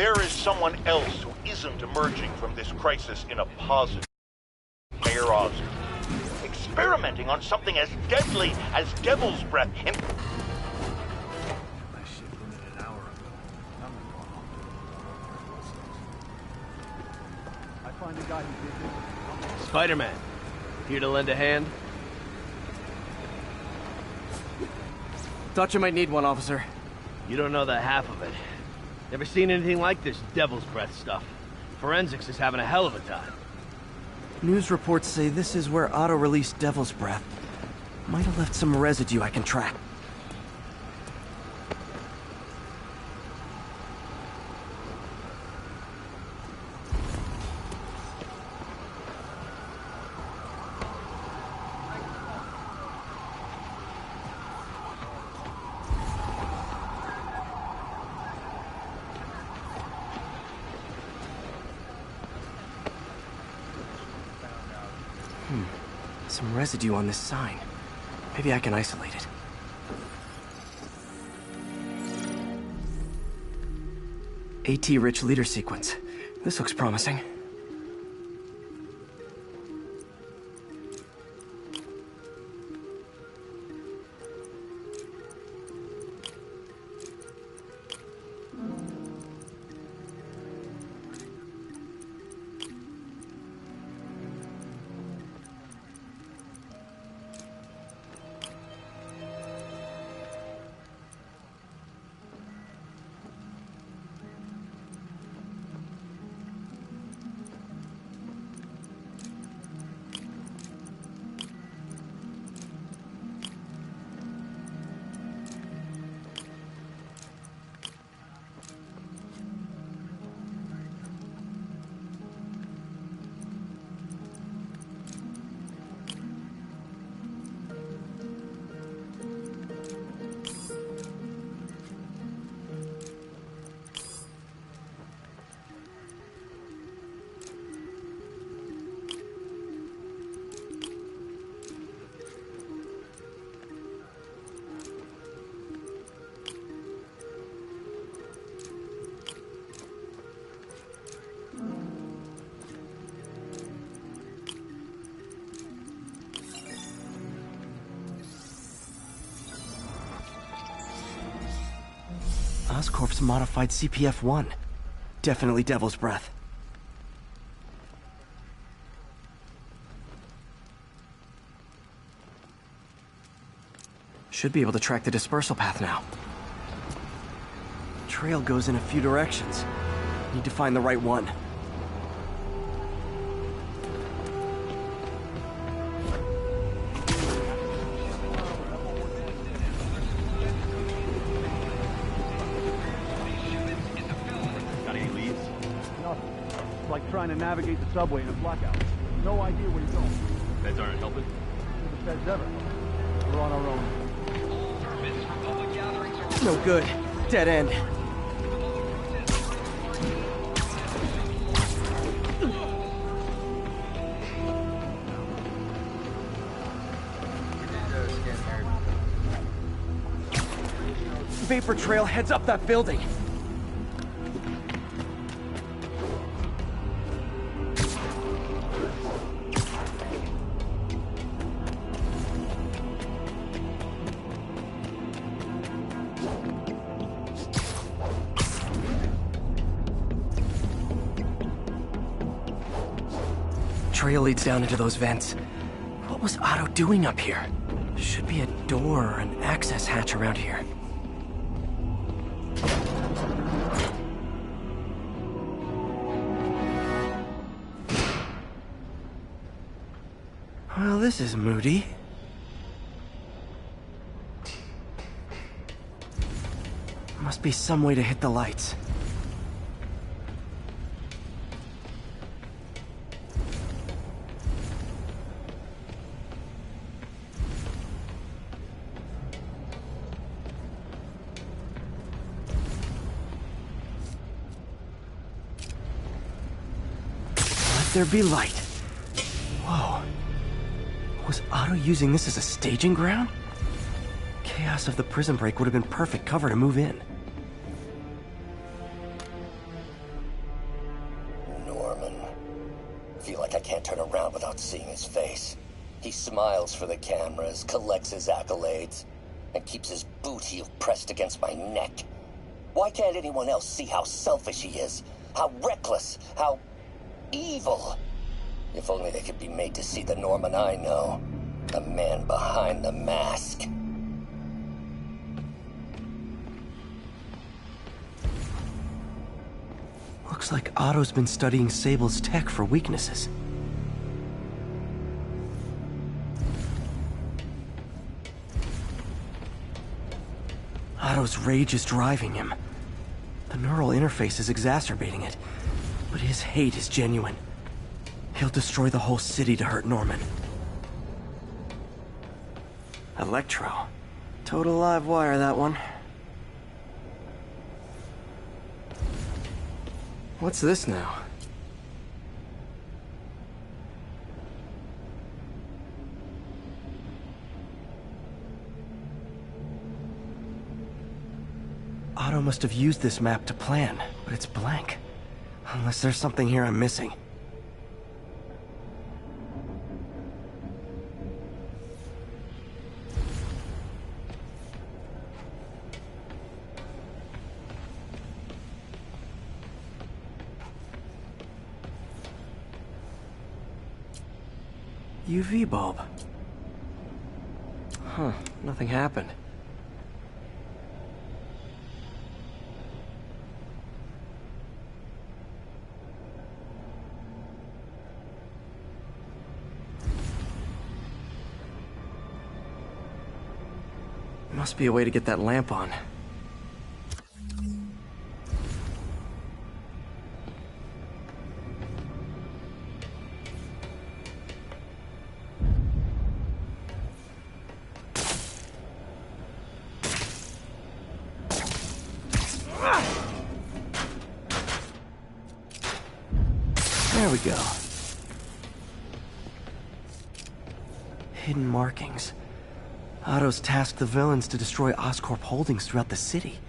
there is someone else who isn't emerging from this crisis in a positive. Mayor Oscar, experimenting on something as deadly as Devil's Breath in... Spiderman, here to lend a hand? Thought you might need one, officer. You don't know the half of it. Never seen anything like this Devil's Breath stuff. Forensics is having a hell of a time. News reports say this is where Otto released Devil's Breath. Might have left some residue I can track. Some residue on this sign. Maybe I can isolate it. AT-rich leader sequence. This looks promising. Oscorp's modified CPF-1. Definitely Devil's Breath. Should be able to track the dispersal path now. Trail goes in a few directions. Need to find the right one. Like trying to navigate the subway in a blackout. No idea where you're going. Feds aren't helping? The feds ever. We're on our own. No good. Dead end. Vapor trail heads up that building. Trail leads down into those vents. What was Otto doing up here? Should be a door or an access hatch around here. Well, this is moody. Must be some way to hit the lights. There be light. Whoa. Was Otto using this as a staging ground? Chaos of the prison break would have been perfect cover to move in. feel like I can't turn around without seeing his face. He smiles for the cameras, collects his accolades, and keeps his boot heel pressed against my neck. Why can't anyone else see how selfish he is? How reckless, how evil? If only they could be made to see the Norman I know. The man behind the mask. Looks like Otto's been studying Sable's tech for weaknesses. Otto's rage is driving him. The neural interface is exacerbating it, but his hate is genuine. He'll destroy the whole city to hurt Norman. Electro. Total live wire, that one. What's this now? Otto must have used this map to plan, but it's blank. Unless there's something here I'm missing. UV bulb. Huh, nothing happened. Must be a way to get that lamp on. There we go. Hidden markings. Otto's tasked the villains to destroy Oscorp holdings throughout the city.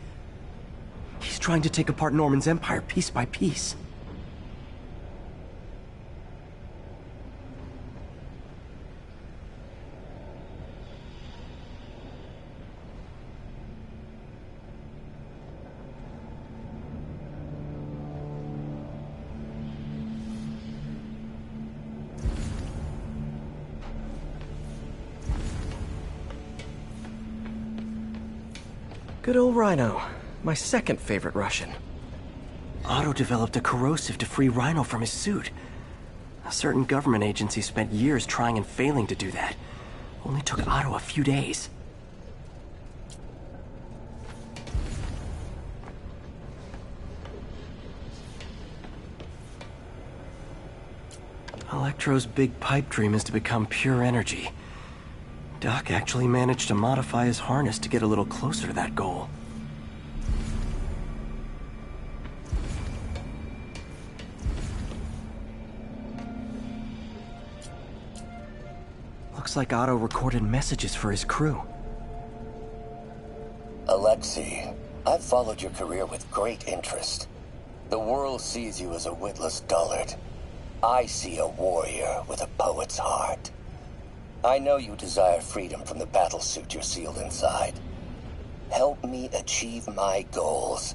He's trying to take apart Norman's empire piece by piece. Good old Rhino. My second favorite Russian. Otto developed a corrosive to free Rhino from his suit. A certain government agency spent years trying and failing to do that. Only took Otto a few days. Electro's big pipe dream is to become pure energy. Doc actually managed to modify his harness to get a little closer to that goal. Looks like Otto recorded messages for his crew. Alexei, I've followed your career with great interest. The world sees you as a witless dullard. I see a warrior with a poet's heart. I know you desire freedom from the battlesuit you're sealed inside. Help me achieve my goals,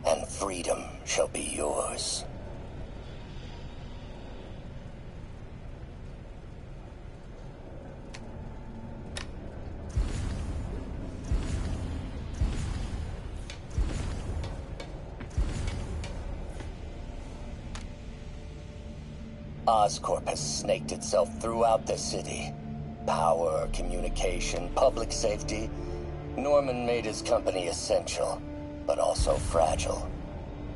and freedom shall be yours. Oscorp has snaked itself throughout the city. Power, communication, public safety. Norman made his company essential, but also fragile.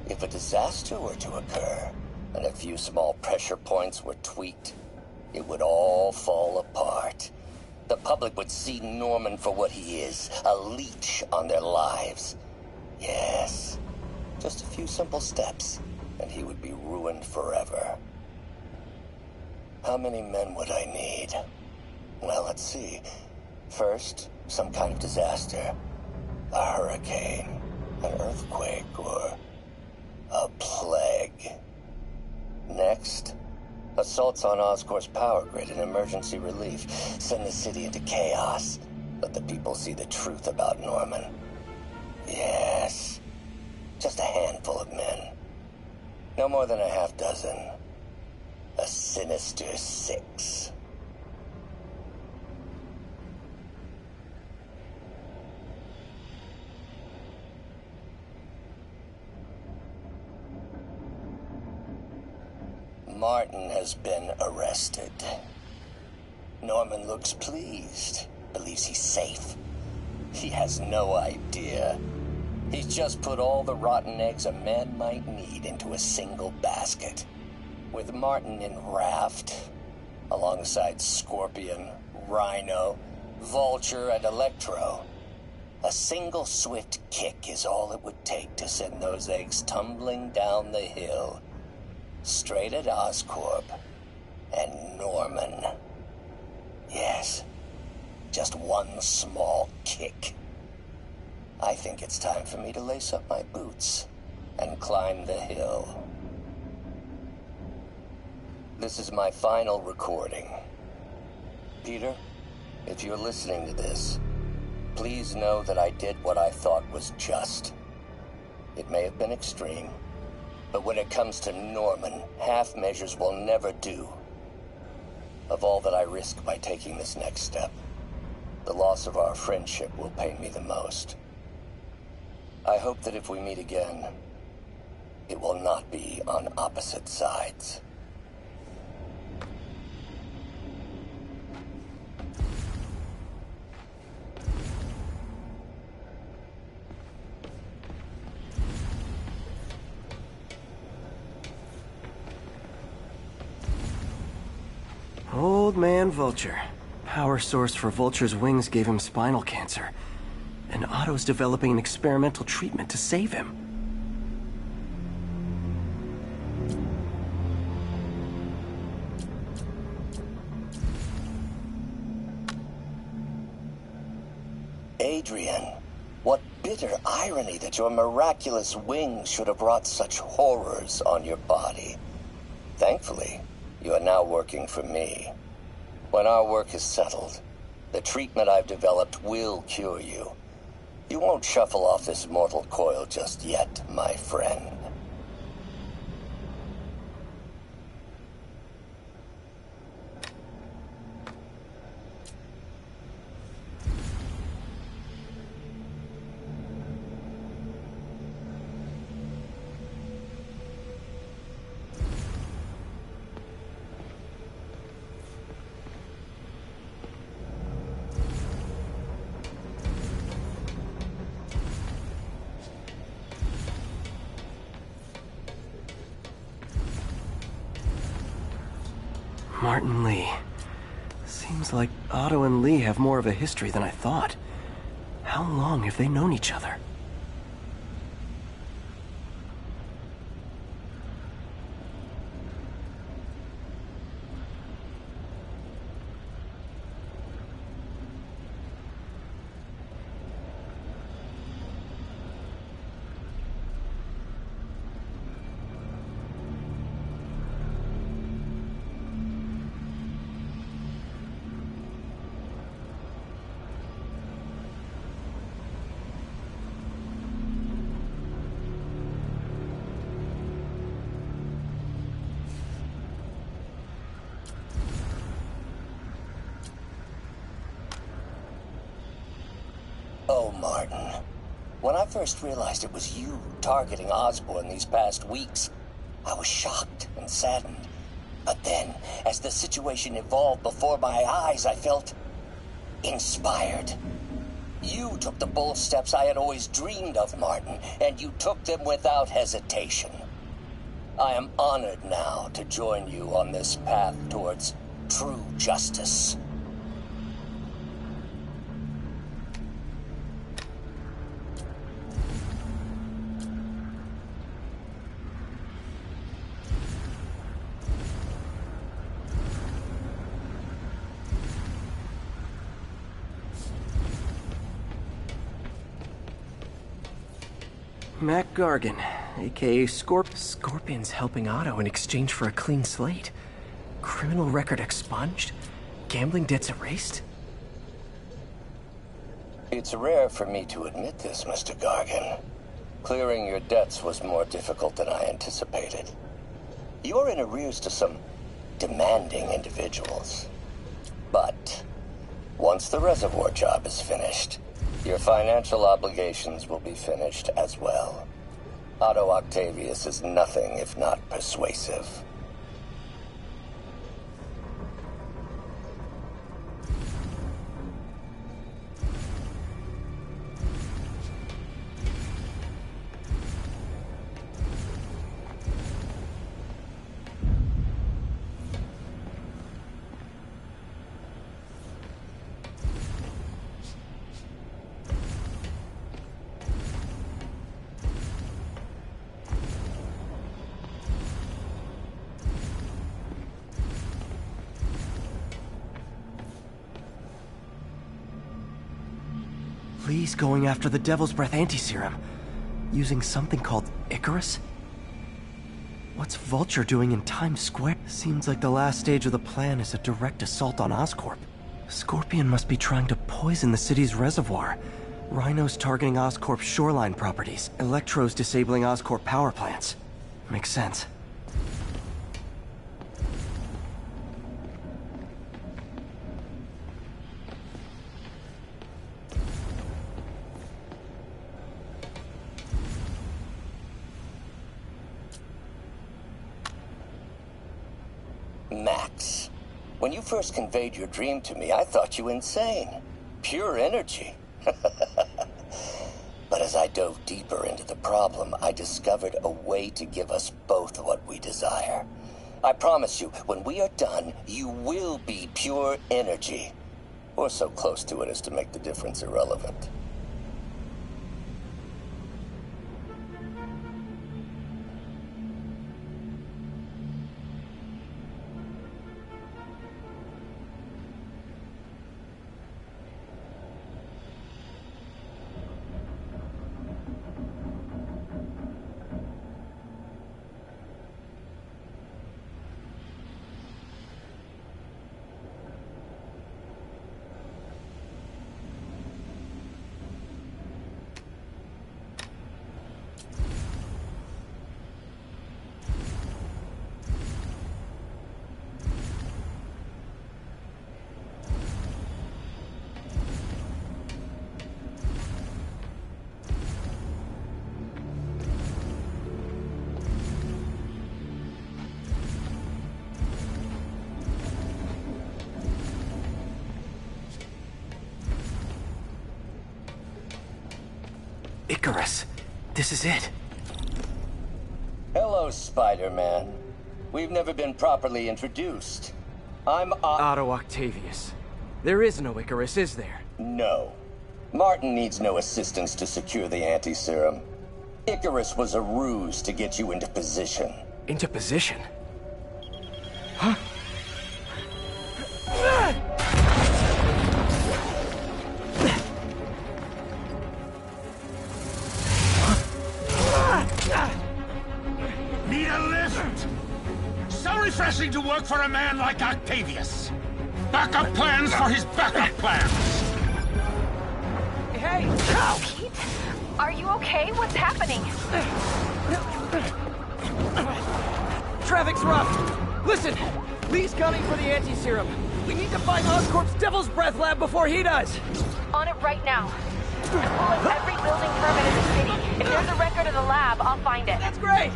If a disaster were to occur, and a few small pressure points were tweaked, it would all fall apart. The public would see Norman for what he is, a leech on their lives. Yes, just a few simple steps, and he would be ruined forever. How many men would I need? Well, let's see. First, some kind of disaster. A hurricane, an earthquake, or a plague. Next, Assaults on Oscorp's power grid and emergency relief send the city into chaos. Let the people see the truth about Norman. Yes, just a handful of men. No more than a half dozen. A sinister 6. Martin has been arrested. Norman looks pleased, believes he's safe. He has no idea. He's just put all the rotten eggs a man might need into a single basket. With Martin in raft, alongside Scorpion, Rhino, Vulture, and Electro, a single swift kick is all it would take to send those eggs tumbling down the hill. Straight at Oscorp and Norman. Yes, just one small kick. I think it's time for me to lace up my boots and climb the hill. This is my final recording. Peter, if you're listening to this, please know that I did what I thought was just. It may have been extreme, but when it comes to Norman, half measures will never do. Of all that I risk by taking this next step, the loss of our friendship will pain me the most. I hope that if we meet again, it will not be on opposite sides. Old man Vulture. Power source for Vulture's wings gave him spinal cancer. And Otto's developing an experimental treatment to save him. Adrian, what bitter irony that your miraculous wings should have brought such horrors on your body. Thankfully, you are now working for me. When our work is settled, the treatment I've developed will cure you. You won't shuffle off this mortal coil just yet, my friend. Martin Lee. Seems like Otto and Lee have more of a history than I thought. How long have they known each other? Oh, Martin. When I first realized it was you targeting Osborn these past weeks, I was shocked and saddened. But then, as the situation evolved before my eyes, I felt inspired. You took the bold steps I had always dreamed of, Martin, and you took them without hesitation. I am honored now to join you on this path towards true justice. Mac Gargan, aka Scorpion's helping Otto in exchange for a clean slate. Criminal record expunged? Gambling debts erased? It's rare for me to admit this, Mr. Gargan. Clearing your debts was more difficult than I anticipated. You're in arrears to some demanding individuals. But once the reservoir job is finished, your financial obligations will be finished as well. Otto Octavius is nothing if not persuasive. Lee's going after the Devil's Breath anti-serum, using something called Icarus? What's Vulture doing in Times Square? Seems like the last stage of the plan is a direct assault on Oscorp. Scorpion must be trying to poison the city's reservoir. Rhino's targeting Oscorp's shoreline properties. Electro's disabling Oscorp power plants. Makes sense. Max, when you first conveyed your dream to me, I thought you insane. Pure energy. But as I dove deeper into the problem, I discovered a way to give us both what we desire. I promise you, when we are done, you will be pure energy. Or so close to it as to make the difference irrelevant. Icarus. This is it. Hello, Spider-Man. We've never been properly introduced. I'm Otto Octavius. There is no Icarus, is there? No. Martin needs no assistance to secure the anti-serum. Icarus was a ruse to get you into position. Into position? Huh? Need a lift? So refreshing to work for a man like Octavius. Backup plans for his backup plans. Hey! Pete? Are you okay? What's happening? Traffic's rough. Listen, Lee's coming for the anti-serum. We need to find Oscorp's Devil's Breath lab before he does. On it right now. I'm pulling every building permit in the city. If there's a record of the lab, I'll find it. That's great.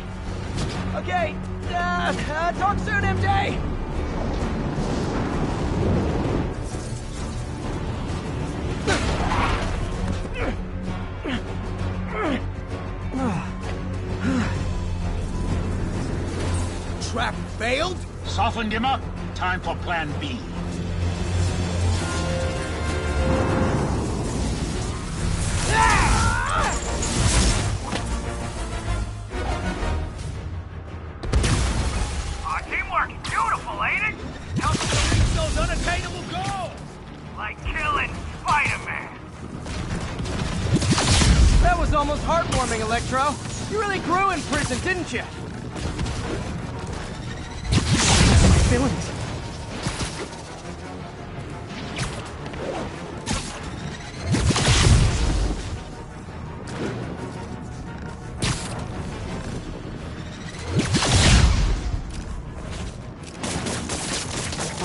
Okay, talk soon, MJ. Trap failed? Softened him up. Time for plan B. Teamwork, beautiful, ain't it? Helps to reach those unattainable goals. Like killing Spider-Man. That was almost heartwarming, Electro. You really grew in prison, didn't you? My feelings.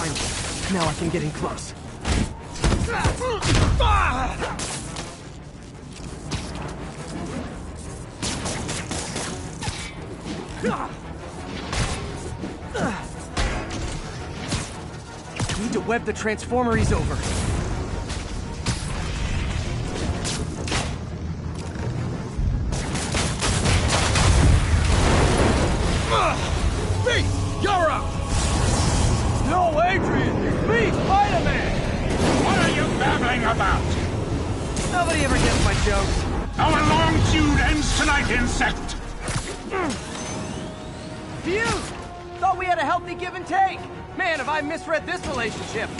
Finally. Now I can get in close. Need to web the transformer he's over. Me! You're up! No, Adrian! It's me, Spider-Man! What are you babbling about? Nobody ever gets my jokes. Our long feud ends tonight, insect! Phew! Thought we had a healthy give and take. Man, have I misread this relationship.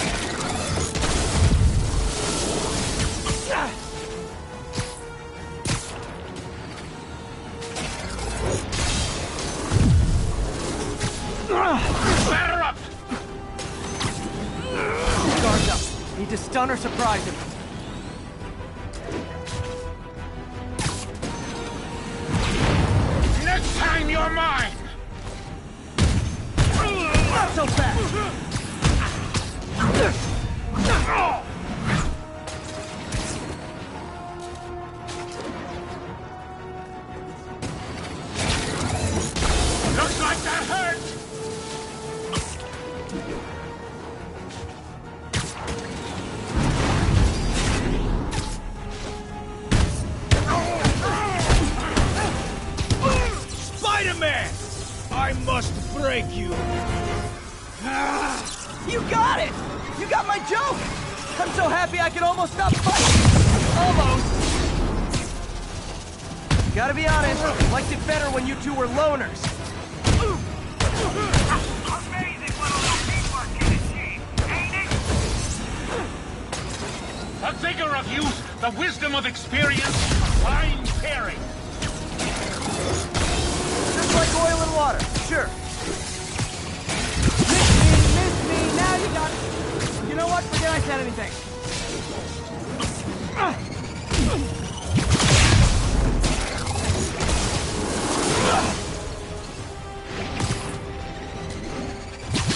Batter up! Guards up. Need to stun or surprise him. Next time you're mine! Not so fast! Looks like that hurt! Spider-Man! I must break you. You got it! You got my joke! I'm so happy I can almost stop fighting! Almost! Gotta be honest, liked it better when you two were loners. Amazing what a little teamwork can achieve, ain't it? The vigor of youth, the wisdom of experience, a fine pairing. Just like oil and water, sure. Miss me, now you got it. You know what? Forget I said anything.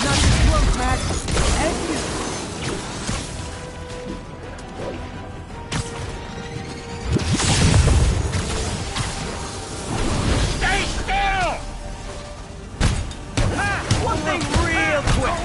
Not this close, Max. And you. Stay still! One thing real quick.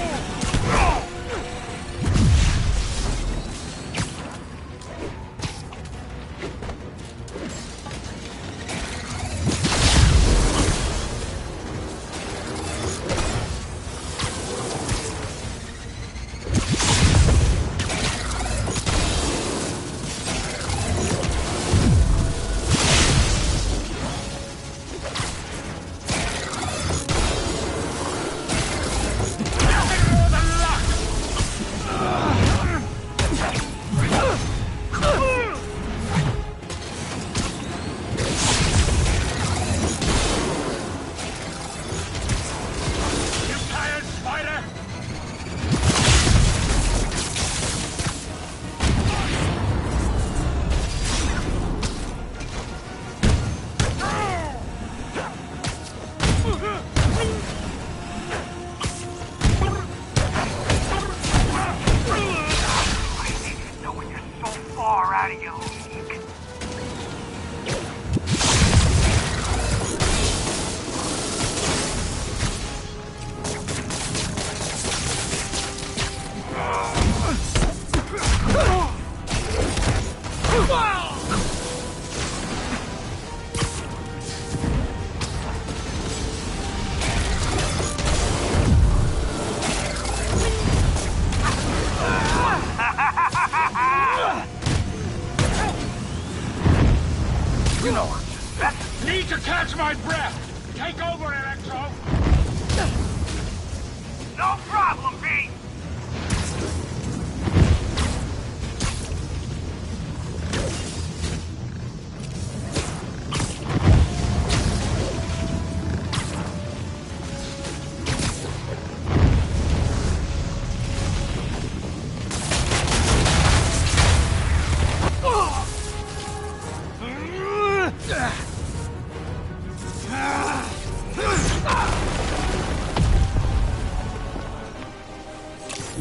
He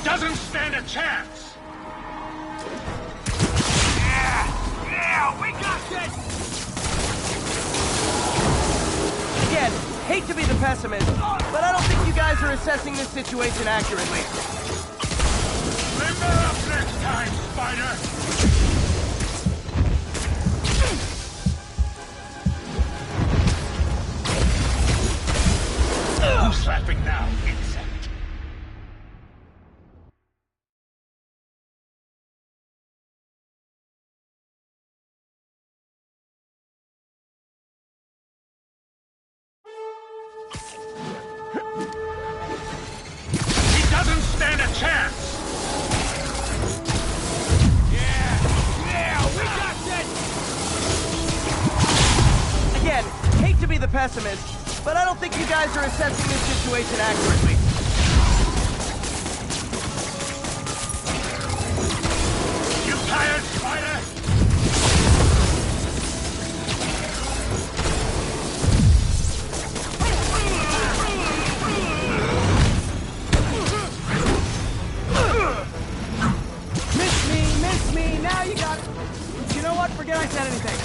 doesn't stand a chance! Yeah, we got this! Again, hate to be the pessimist, but I don't think you guys are assessing this situation accurately. Limber up next time, Spider! Who's laughing now, insect? He doesn't stand a chance! Yeah, we got this! Again, hate to be the pessimist, but I don't think you guys are assessing this situation accurately. You tired, Spider? Miss me, now you got it. You know what? Forget I said anything.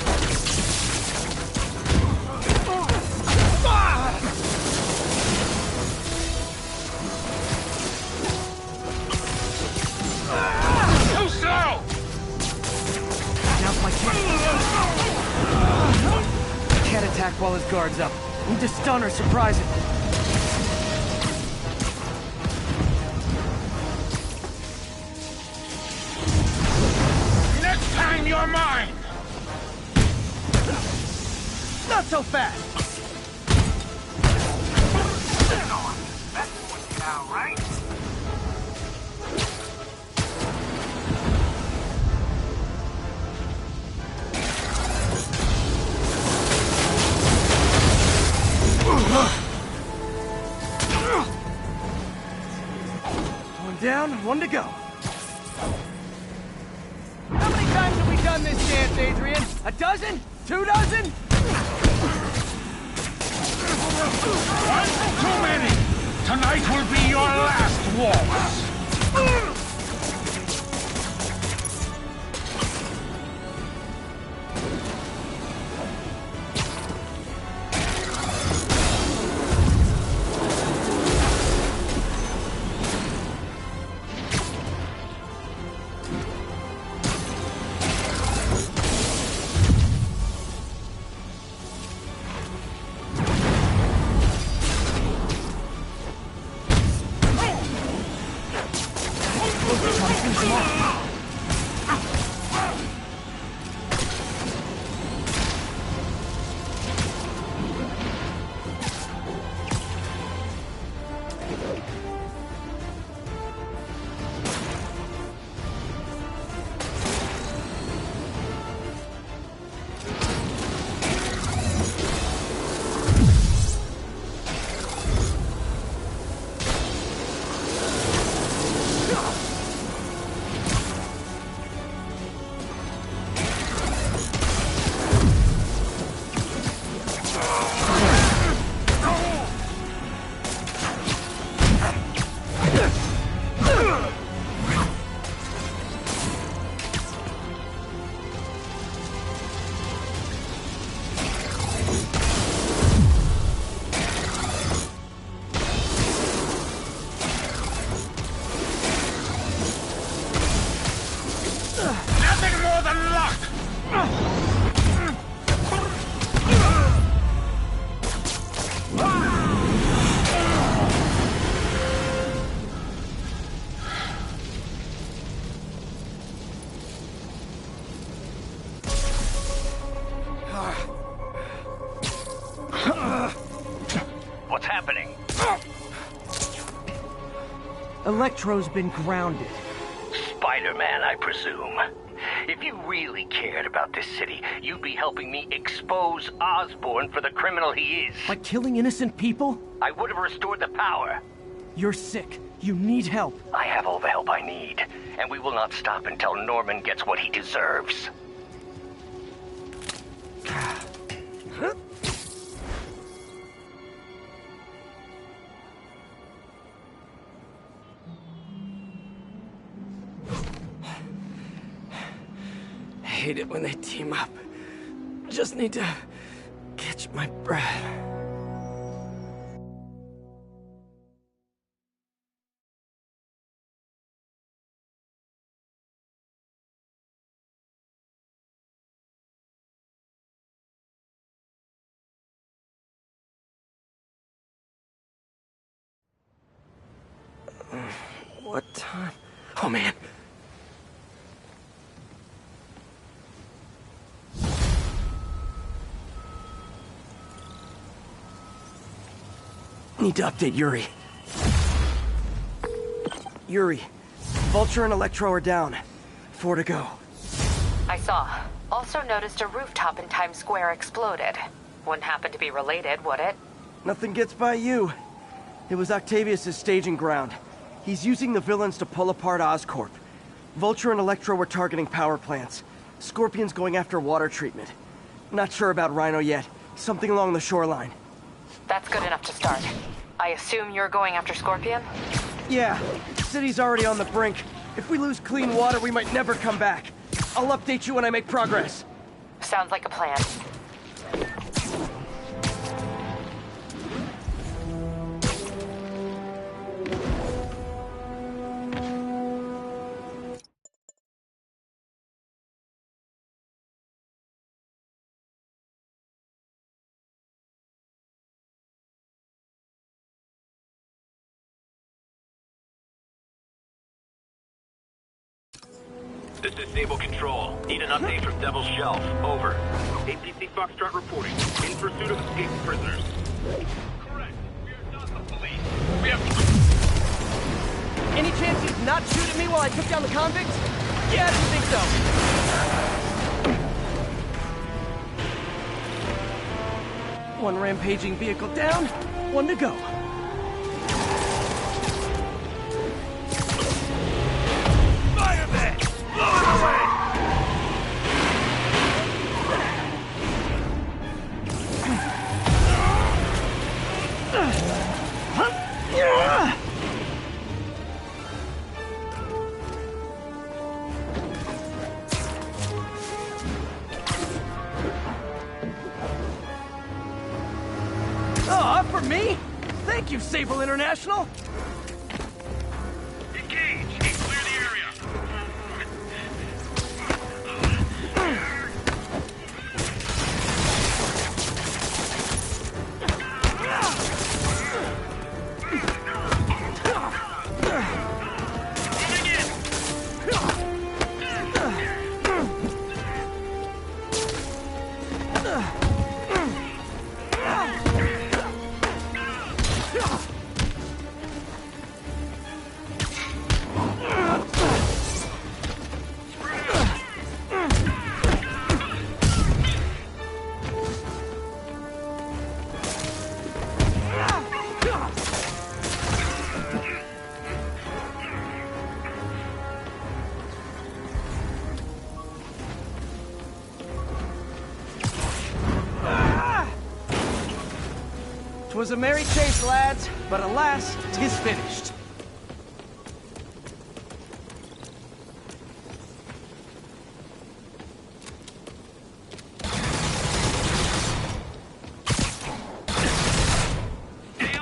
Too slow! Now's my chance. Can't attack while his guard's up. Need to stun or surprise him. Next time you're mine! Not so fast. That's one now, right? One down, one to go. How many times have we done this dance, Adrian? A dozen? 2 dozen? One too many! Tonight will be your last waltz! Nothing more than luck! What's happening? Electro's been grounded. Spider-Man, I presume. If you really cared about this city, you'd be helping me expose Osborn for the criminal he is. By killing innocent people? I would have restored the power. You're sick. You need help. I have all the help I need, and we will not stop until Norman gets what he deserves. I hate it when they team up. Just need to catch my breath. What time? Oh, man. Need to update Yuri. Yuri, Vulture and Electro are down. 4 to go. I saw. Also noticed a rooftop in Times Square exploded. Wouldn't happen to be related, would it? Nothing gets by you. It was Octavius' staging ground. He's using the villains to pull apart Oscorp. Vulture and Electro were targeting power plants. Scorpion's going after water treatment. Not sure about Rhino yet. Something along the shoreline. That's good enough to start. I assume you're going after Scorpion? Yeah, city's already on the brink. If we lose clean water, we might never come back. I'll update you when I make progress. Sounds like a plan. This is Sable Control. Need an update from Devil's Shelf. Over. APC Foxtrot reporting. In pursuit of escaped prisoners. Correct. We are not the police. We have... Any chance he'd not shoot at me while I took down the convicts? Yeah, I didn't think so. One rampaging vehicle down, 1 to go. Oh, for me? Thank you, Sable International! Engage! And clear the area! Was a merry chase, lads, but alas, 'tis finished.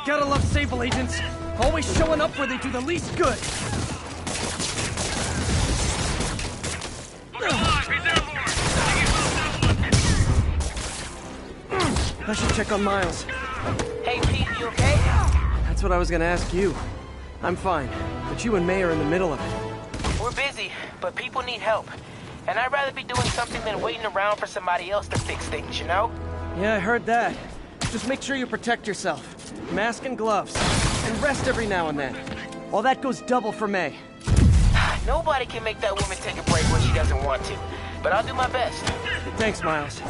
Gotta love Sable agents. Always showing up where they do the least good. I should check on Miles. Hey, Pete, you okay? That's what I was gonna ask you. I'm fine, but you and May are in the middle of it. We're busy, but people need help. And I'd rather be doing something than waiting around for somebody else to fix things, you know? Yeah, I heard that. Just make sure you protect yourself. Mask and gloves. And rest every now and then. All that goes double for May. Nobody can make that woman take a break when she doesn't want to. But I'll do my best. Thanks, Miles.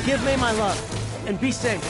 Give May my love. And be safe.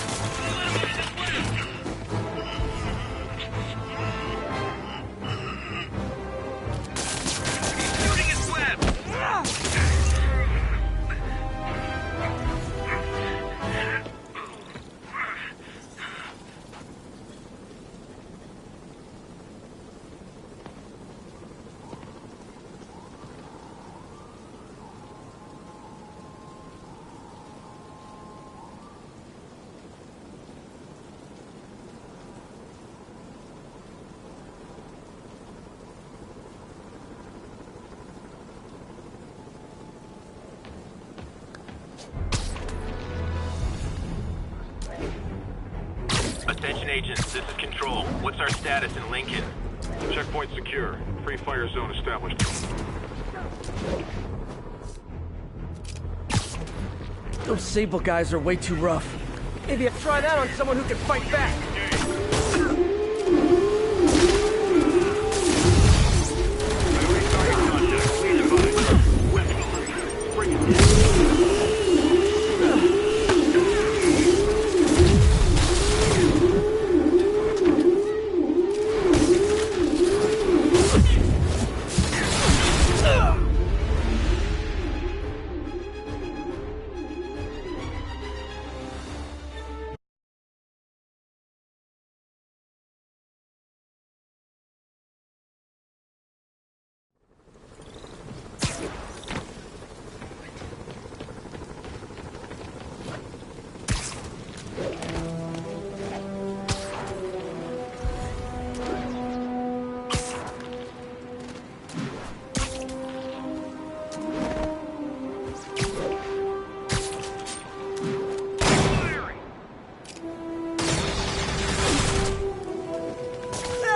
Attention agents, this is Control. What's our status in Lincoln? Checkpoint secure. Free fire zone established. Those Sable guys are way too rough. Maybe I'll try that on someone who can fight back.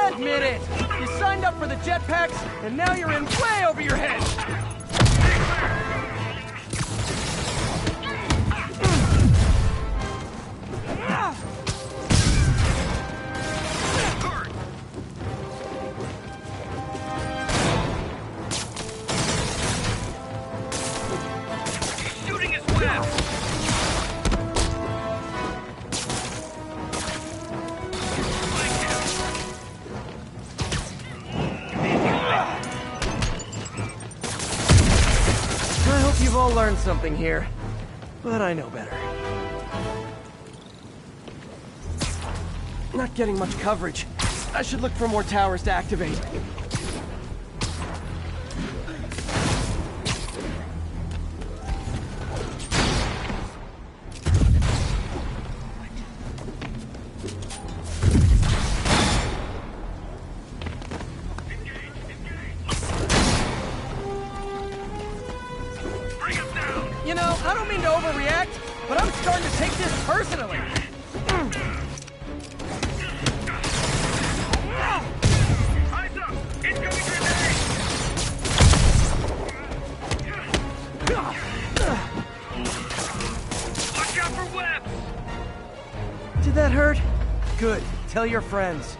Admit it! You signed up for the jetpacks, and now you're in way over your head! Shooting his web! I hope you've all learned something here, but I know better. Not getting much coverage. I should look for more towers to activate. You know, I don't mean to overreact, but I'm starting to take this personally. Eyes up! Incoming grenade! Watch out for webs! Did that hurt? Good. Tell your friends.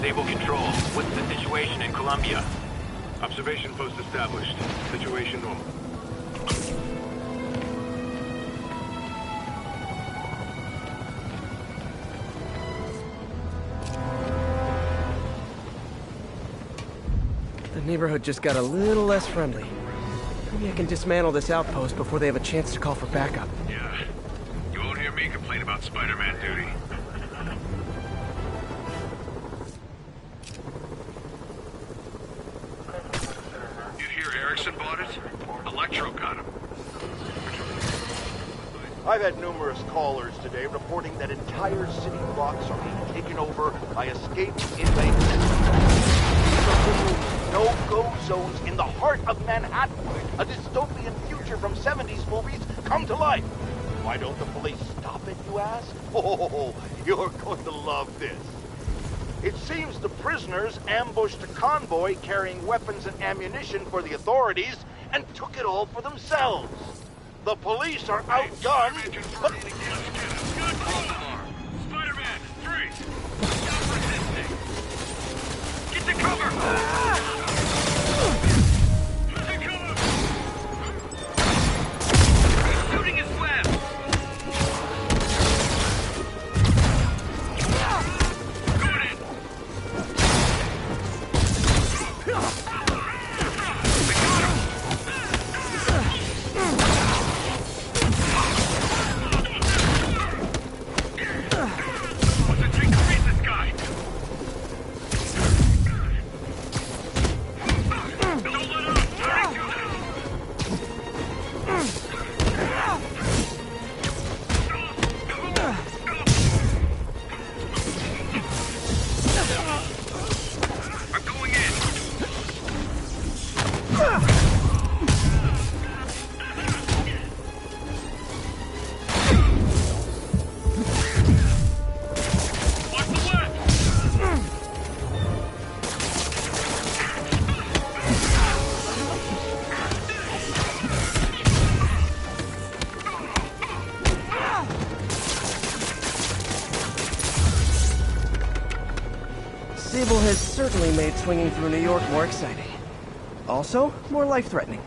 Sable Control, what's the situation in Colombia? Observation post established. Situation normal. The neighborhood just got a little less friendly. Maybe I can dismantle this outpost before they have a chance to call for backup. Yeah. You won't hear me complain about Spider-Man duty. You hear Erickson bought it? Electro got him. I've had numerous callers today reporting that entire city blocks are being taken over by escaped inmates. These are little no-go zones in the heart of Manhattan. A dystopian future from 70s movies come to life. Why don't the police stop it, you ask? Oh, you're going to love this. It seems the prisoners ambushed a convoy carrying weapons and ammunition for the authorities and took it all for themselves. The police are outgunned, but... Spider-Man, freeze! Stop resisting! Get to cover! To cover! Shooting his web! Going in! Sable has certainly made swinging through New York more exciting. Also, more life-threatening.